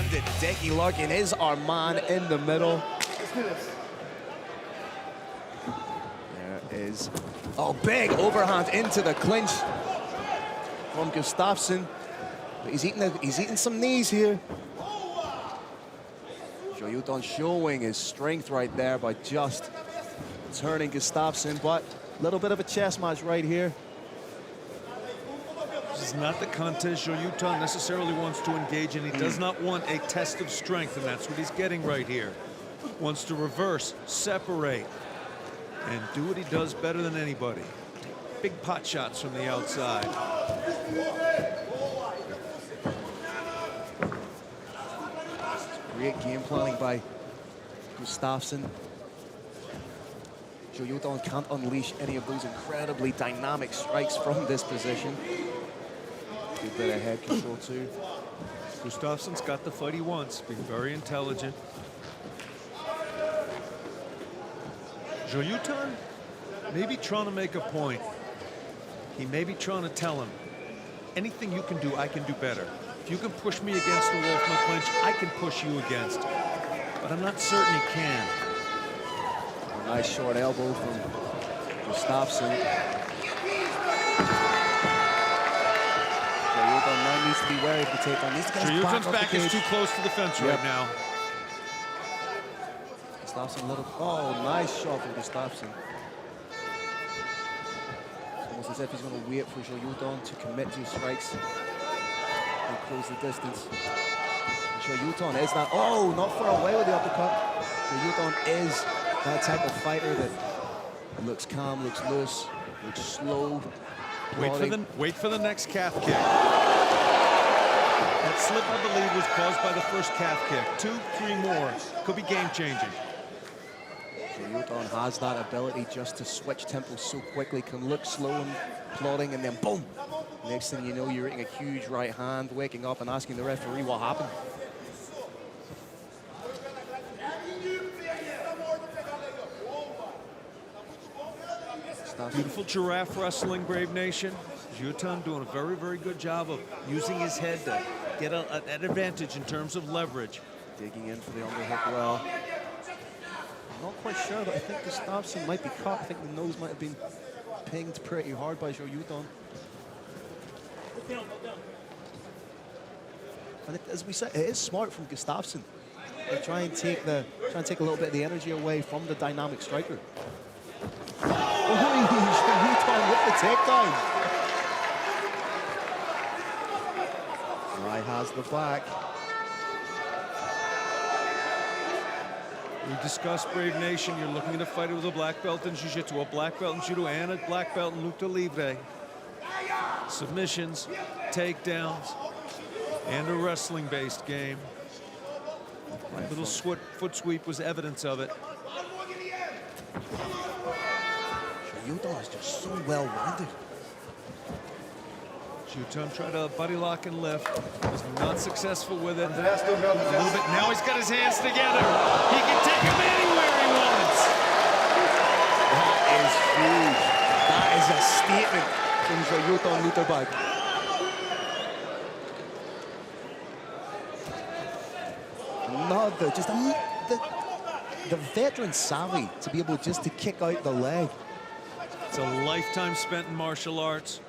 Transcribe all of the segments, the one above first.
one-handed Dicky Larkin is our man in the middle. There is, oh, big overhand into the clinch from Gustafsson. But he's eating some knees here. Joilton showing his strength right there by just turning Gustafsson, but a little bit of a chess match right here. This is not the contest Joilton necessarily wants to engage in. He does not want a test of strength, and that's what he's getting right here. Wants to reverse, separate, and do what he does better than anybody. Big pot shots from the outside. Great game planning by Gustafsson. Joilton can't unleash any of those incredibly dynamic strikes from this position. Good bit of head control too. Gustafsson's got the fight he wants, being very intelligent. Joilton may be trying to make a point. He may be trying to tell him, anything you can do, I can do better. If you can push me against the wall with my clinch, I can push you against. But I'm not certain he can. A nice short elbow from Gustafsson. Joilton now needs to be wary of the takedown. Joilton's back is too close to the fence right now. Gustafsson a little, oh, nice shot from Gustafsson. It's almost as if he's going to wait for Joilton to commit to strikes and close the distance. Joilton is that, oh, not far away with the uppercut. Joilton is that type of fighter that looks calm, looks loose, looks slow. Wait for the next calf kick. That slip, I believe, was caused by the first calf kick. 2, 3 more. Could be game-changing. Joilton has that ability just to switch tempo so quickly, can look slow and plodding, and then boom. Next thing you know, you're hitting a huge right hand, waking up and asking the referee what happened. Beautiful giraffe wrestling, Brave Nation. Joilton doing a very, very good job of using his head to get an advantage in terms of leverage. Digging in for the underhook well. I'm not quite sure, but I think Gustafsson might be caught. I think the nose might have been pinged pretty hard by Joilton. And as we said, it is smart from Gustafsson. They try and take a little bit of the energy away from the dynamic striker. Joilton with the takedown. Right has the back. We discussed, Brave Nation, you're looking at a fighter with a black belt in jiu-jitsu, a black belt in judo, and a black belt in lucha libre. Submissions, takedowns, and a wrestling-based game. That little foot sweep was evidence of it. Joilton is just so well-rounded. Joilton tried to buddy lock and lift. Was not successful with it. A little bit. Now he's got his hands together. He can take him anywhere he wants. That is huge. That is a statement from Joilton Lutterbach. Another, just the veteran savvy to be able just to kick out the leg. It's a lifetime spent in martial arts.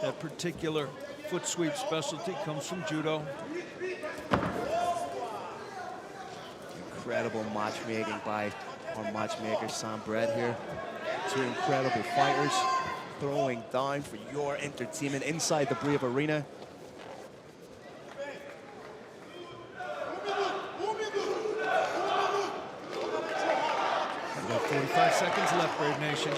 That particular foot sweep specialty comes from judo. Incredible matchmaking by our matchmaker, Sam Brett here. Two incredible fighters throwing down for your entertainment inside the Brave Arena. We've got 45 seconds left, Brave Nation.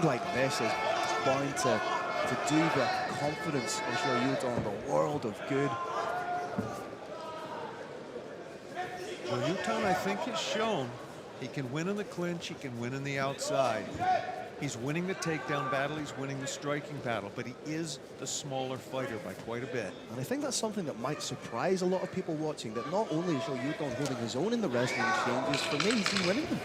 Like this is bound to do the confidence of Joilton the world of good. Joilton, I think, has shown he can win in the clinch, he can win in the outside. He's winning the takedown battle, he's winning the striking battle, but he is the smaller fighter by quite a bit. And I think that's something that might surprise a lot of people watching, that not only is Joilton holding his own in the wrestling exchanges, for me, he's been winning them.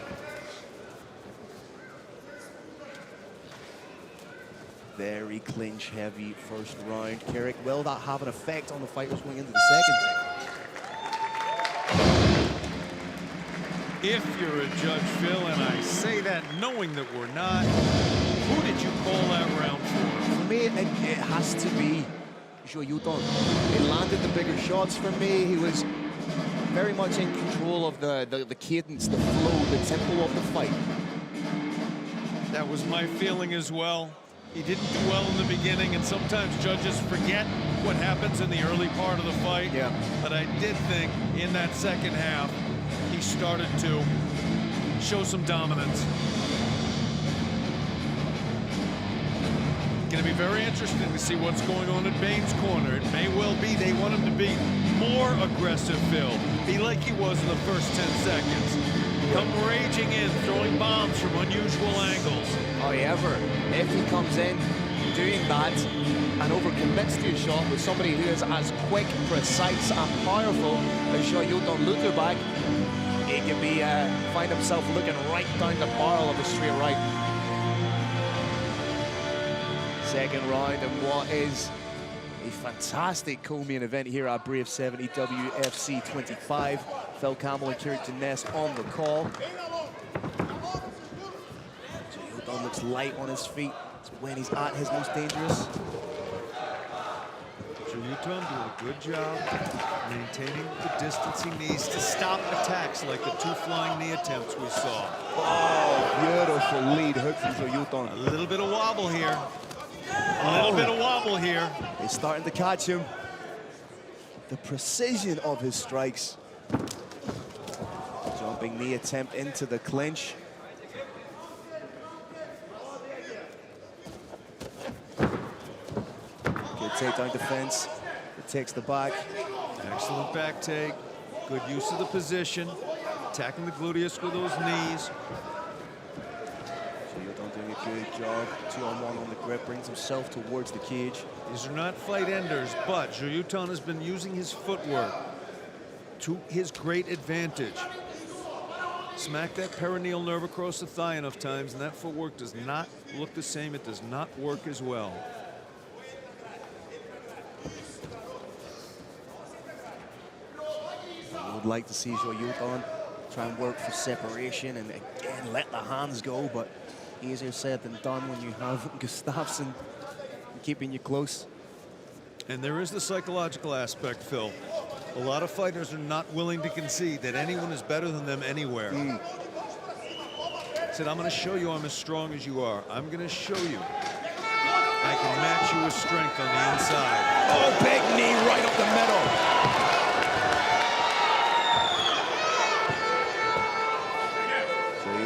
very clinch-heavy first round. Carrick, will that have an effect on the fighters going into the second? If you're a judge, Phil, and I say that knowing that we're not, who did you call that round for? For me, it has to be Joilton. He landed the bigger shots for me. He was very much in control of the cadence, the flow, the tempo of the fight. That was my feeling as well. He didn't do well in the beginning, and sometimes judges forget what happens in the early part of the fight. Yeah. But I did think in that second half, he started to show some dominance. Going to be very interesting to see what's going on in Bain's corner. It may well be they want him to be more aggressive, Phil. Be like he was in the first 10 seconds. Come raging in, throwing bombs from unusual angles. However, if he comes in doing that and overcommits to a shot with somebody who is as quick, precise, and powerful as Joilton Lutterbach, he can be find himself looking right down the barrel of a straight right. Second round and what is a fantastic co-main event here at Brave 70 WFC 25. Phil Campbell and Carrick Ness on the call. Joilton looks light on his feet. It's when he's at his most dangerous. Joilton doing a good job maintaining the distance he needs to stop attacks like the 2 flying knee attempts we saw. Oh, beautiful lead hook from Joilton. A little bit of wobble here. A little bit of wobble here. He's starting to catch him. The precision of his strikes. Jumping knee attempt into the clinch. Good takedown defense. It takes the back. Excellent back take. Good use of the position. Attacking the gluteus with those knees. Joilton doing a good job. 2-on-1 on the grip. Brings himself towards the cage. These are not fight enders, but Joilton has been using his footwork to his great advantage. Smack that perineal nerve across the thigh enough times, and that footwork does not look the same. It does not work as well. I would like to see Joilton try and work for separation and again let the hands go, but easier said than done when you have Gustafsson keeping you close. And there is the psychological aspect, Phil. A lot of fighters are not willing to concede that anyone is better than them anywhere. Said, I'm going to show you I'm as strong as you are. I'm going to show you I can match you with strength on the inside. Oh, big knee right up the middle.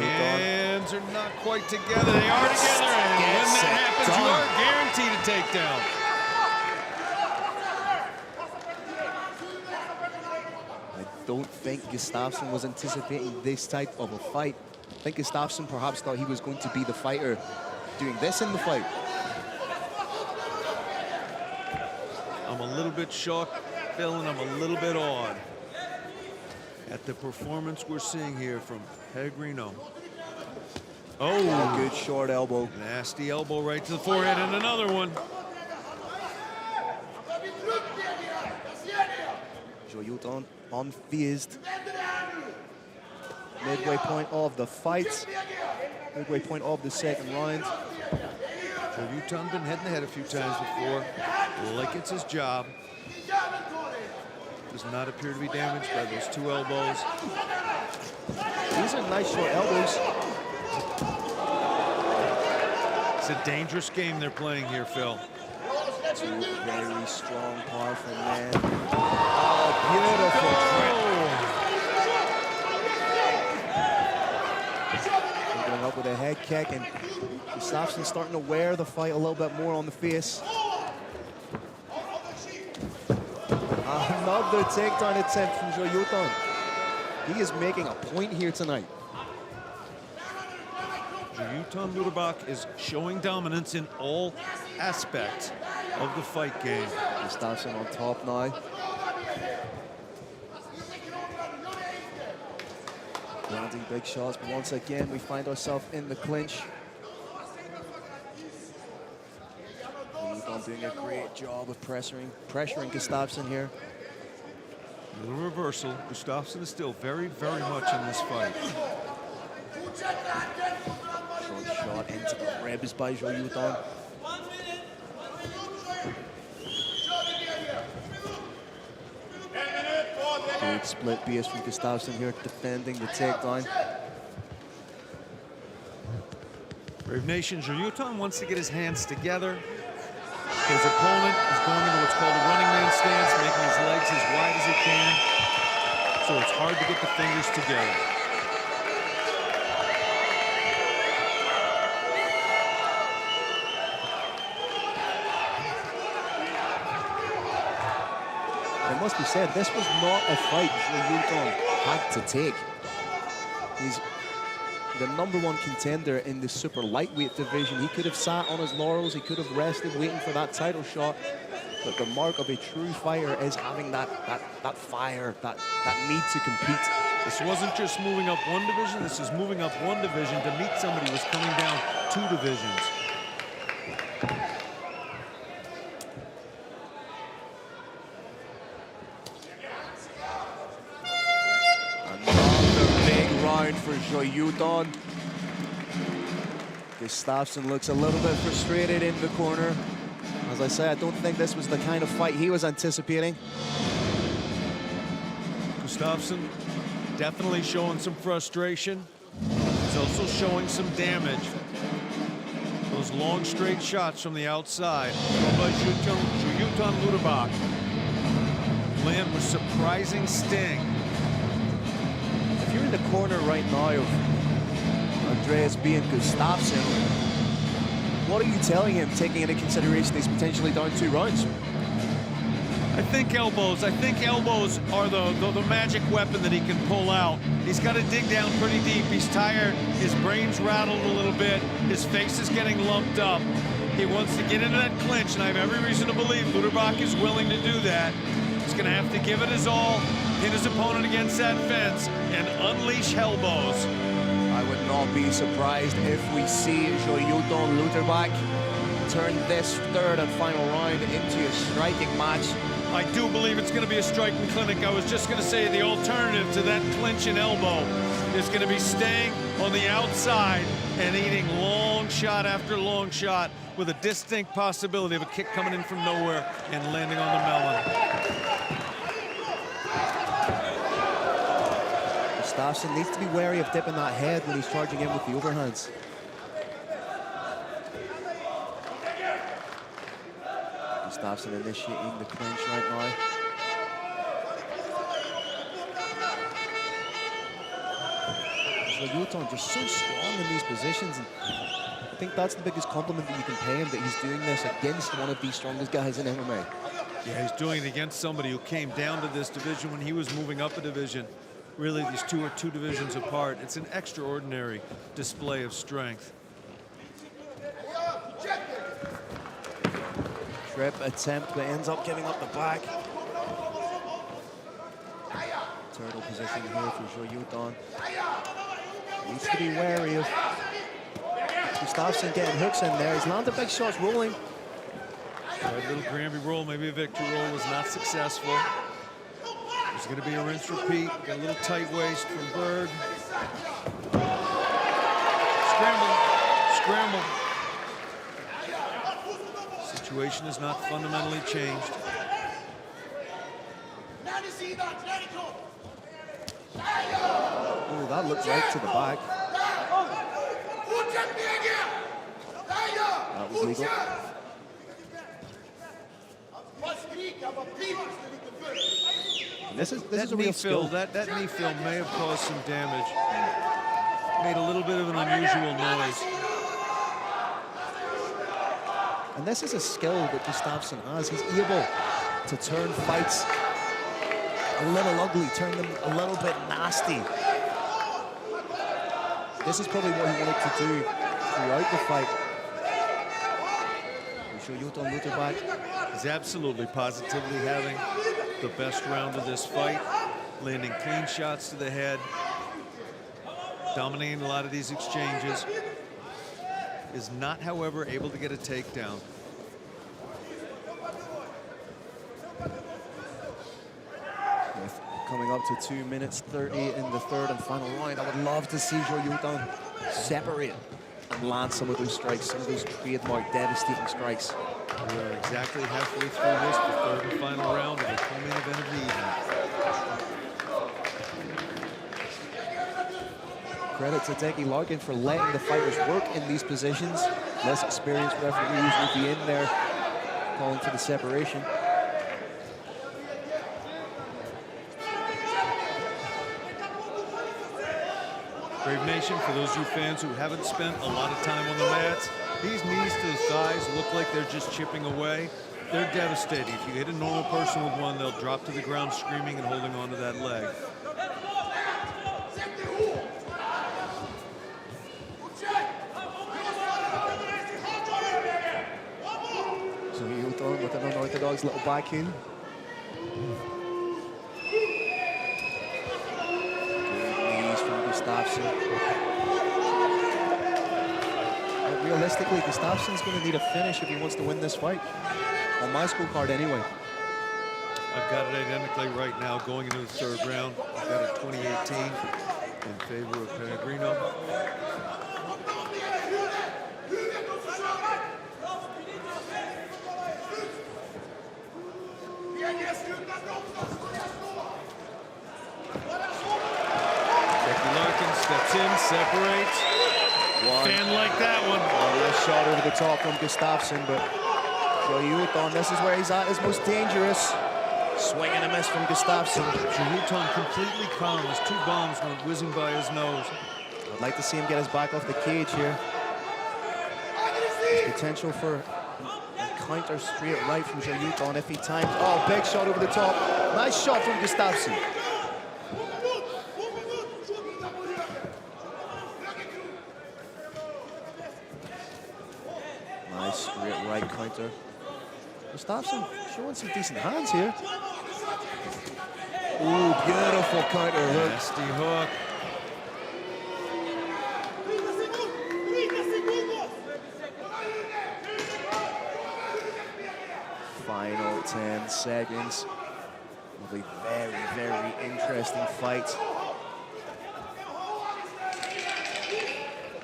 Hands are not quite together. They are together, and when that happens, you are guaranteed a takedown. I don't think Gustafsson was anticipating this type of a fight. I think Gustafsson perhaps thought he was going to be the fighter doing this in the fight. I'm a little bit shocked, Phil, and I'm a little bit awed at the performance we're seeing here from Pellegrino. Oh, good short elbow. Nasty elbow right to the forehead, and another one. Joilton unfazed. Midway point of the fight. Midway point of the second round. Joilton been head and head a few times before. Like it's his job. Does not appear to be damaged by those 2 elbows. These are nice short elbows. It's a dangerous game they're playing here, Phil. 2 very strong, powerful men. Oh, beautiful trip. Going up with a head kick, and Gustafsson starting to wear the fight a little bit more on the face. Another takedown attempt from Joilton. He is making a point here tonight. Joilton Lutterbach is showing dominance in all aspects of the fight game. Gustafsson on top now. Landing big shots, but once again we find ourselves in the clinch. doing a great job of pressuring Gustafsson here. A little reversal. Gustafsson is still very, very much in this fight. Short shot into the ribs by Joilton. Good split base from Gustafsson here, defending the takedown. Brave Nation, Joilton wants to get his hands together. His opponent is going into what's called a running man stance, making his legs as wide as he can. So it's hard to get the fingers together. It must be said, this was not a fight Joilton had to take. He's the #1 contender in the super lightweight division. He could have sat on his laurels, he could have rested waiting for that title shot. But the mark of a true fighter is having that fire, that need to compete. This wasn't just moving up one division, this is moving up one division to meet somebody who was coming down 2 divisions. For Joilton. Gustafsson looks a little bit frustrated in the corner. As I say, I don't think this was the kind of fight he was anticipating. Gustafsson definitely showing some frustration. He's also showing some damage. Those long straight shots from the outside by Joilton Lutterbach land with surprising sting. If you're in the corner right now of Andreas being Gustafsson, what are you telling him, taking into consideration he's potentially down 2 rounds? I think elbows. I think elbows are the magic weapon that he can pull out. He's got to dig down pretty deep. He's tired. His brain's rattled a little bit. His face is getting lumped up. He wants to get into that clinch, and I have every reason to believe Lutterbach is willing to do that. He's going to have to give it his all, hit his opponent against that fence, and unleash elbows. I would not be surprised if we see Joilton Lutterbach turn this 3rd and final round into a striking match. I do believe it's going to be a striking clinic. I was just going to say the alternative to that clinch and elbow is going to be staying on the outside and eating long shot after long shot with a distinct possibility of a kick coming in from nowhere and landing on the melon. Gustafsson needs to be wary of dipping that head when he's charging in with the overhands. Gustafsson initiating the clinch right now. Joilton just so strong in these positions, and I think that's the biggest compliment that you can pay him, that he's doing this against one of the strongest guys in MMA. Yeah, he's doing it against somebody who came down to this division when he was moving up a division. Really, these two are 2 divisions apart. It's an extraordinary display of strength. Trip attempt, but ends up giving up the back. Turtle position here for Joilton. Needs to be wary of Gustafsson getting hooks in there. He's landed big shots rolling. That little Granby roll, maybe a victory roll, was not successful. There's going to be a rinse repeat. Got a little tight waist from Berg. Scramble, scramble. Situation has not fundamentally changed. Oh, that looked right to the back. That was legal. And this is a real skill. That knee fill may have caused some damage. Made a little bit of an unusual noise. And this is a skill that Gustafsson has. He's able to turn fights a little ugly, turn them a little bit nasty. This is probably what he wanted to do throughout the fight. Joilton Lutterbach is absolutely positively having the best round of this fight, landing clean shots to the head, dominating a lot of these exchanges. Is not, however, able to get a takedown. Coming up to 2 minutes 30 in the third and final round. I would love to see Joilton separate and land some of those strikes, some of those trademark devastating strikes. We are exactly halfway through this, the third and final round of the co-main event of the evening. Credit to Dickie Larkin for letting the fighters work in these positions. Less experienced referees will be in there calling for the separation. Brave Nation, for those of you fans who haven't spent a lot of time on the mats, these knees to the thighs look like they're just chipping away. They're devastating. If you hit a normal person with one, they'll drop to the ground screaming and holding on to that leg. So Joilton with an unorthodox little backhand. Gustafsson. Realistically, Gustafsson's going to need a finish if he wants to win this fight. On my scorecard, anyway. I've got it identically right now going into the third round. I've got it 2018 in favor of Pellegrino. Steps in, separates. Fan like that one. Nice shot over the top from Gustafsson, but Joilton, this is where he's at his most dangerous. Swing and a miss from Gustafsson. Joilton completely calm. His two bombs went whizzing by his nose. I'd like to see him get his back off the cage here. There's potential for a counter straight right from Joilton if he times. Oh, big shot over the top. Nice shot from Gustafsson. Nice straight right counter. Gustafsson showing some decent hands here. Ooh, beautiful counter hook. Nasty hook. Final 10 seconds. Will be very, very interesting fight.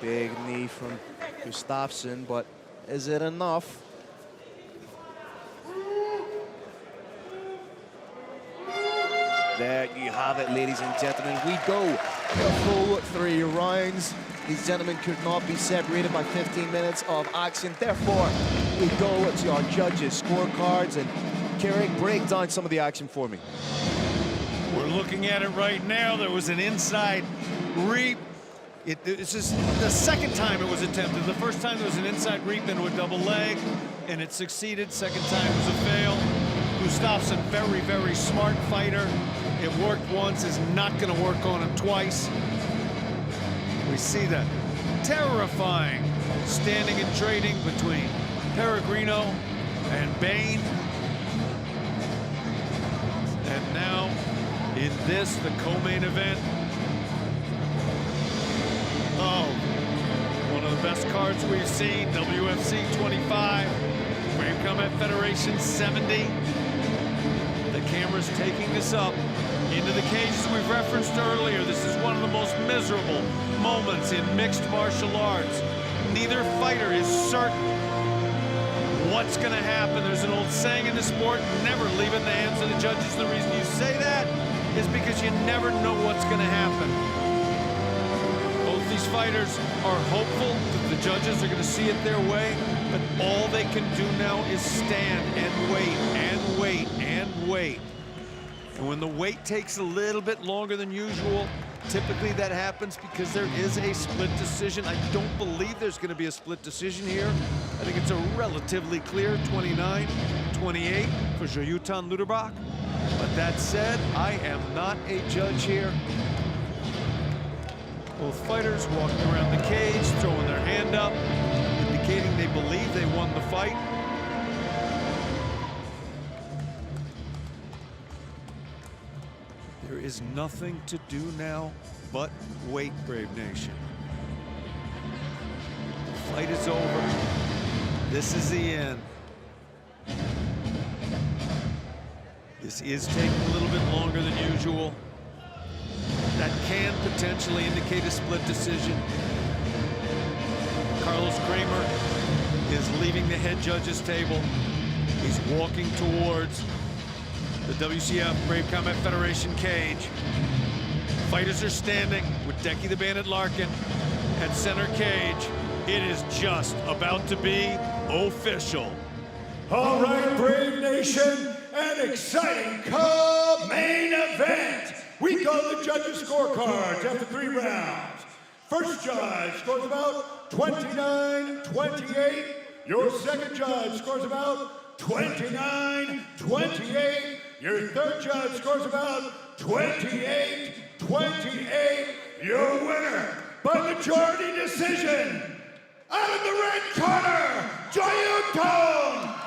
Big knee from Gustafsson, but is it enough? There you have it, ladies and gentlemen. We go the full 3 rounds. These gentlemen could not be separated by 15 minutes of action. Therefore, we go to our judges' scorecards. And Carrick, break down some of the action for me. We're looking at it right now. There was an inside reap. This is the second time it was attempted. The first time there was an inside reap into a double leg, and it succeeded. Second time was a fail. Gustafsson, very, very smart fighter. It worked once, is not going to work on him twice. We see the terrifying standing and trading between Pellegrino and Bain. And now, in this, the co-main event, one of the best cards we've seen, WFC 25, Brave Combat Federation 70. The camera's taking this up into the cages we've referenced earlier. This is one of the most miserable moments in mixed martial arts. Neither fighter is certain what's going to happen. There's an old saying in the sport, never leave it in the hands of the judges. The reason you say that is because you never know what's going to happen. Both these fighters are hopeful that the judges are going to see it their way, but all they can do now is stand and wait and wait and wait. And when the wait takes a little bit longer than usual, typically that happens because there is a split decision. I don't believe there's going to be a split decision here. I think it's a relatively clear 29-28 for Joilton Lutterbach. But that said, I am not a judge here. Both fighters walking around the cage, throwing their hand up, indicating they believe they won the fight. There is nothing to do now but wait, Brave Nation. The fight is over. This is the end. This is taking a little bit longer than usual. That can potentially indicate a split decision. Carlos Kramer is leaving the head judge's table. He's walking towards the WCF Brave Combat Federation cage. Fighters are standing with Decky the Bandit Larkin at center cage. It is just about to be official. All right, Brave Nation, an exciting main event. We go the judges' scorecards after 3 rounds. First judge scores about 29-28. Your second judge scores about 29-28. Your third judge scores about 28-28. Your winner by majority decision. Out of the red corner, Joilton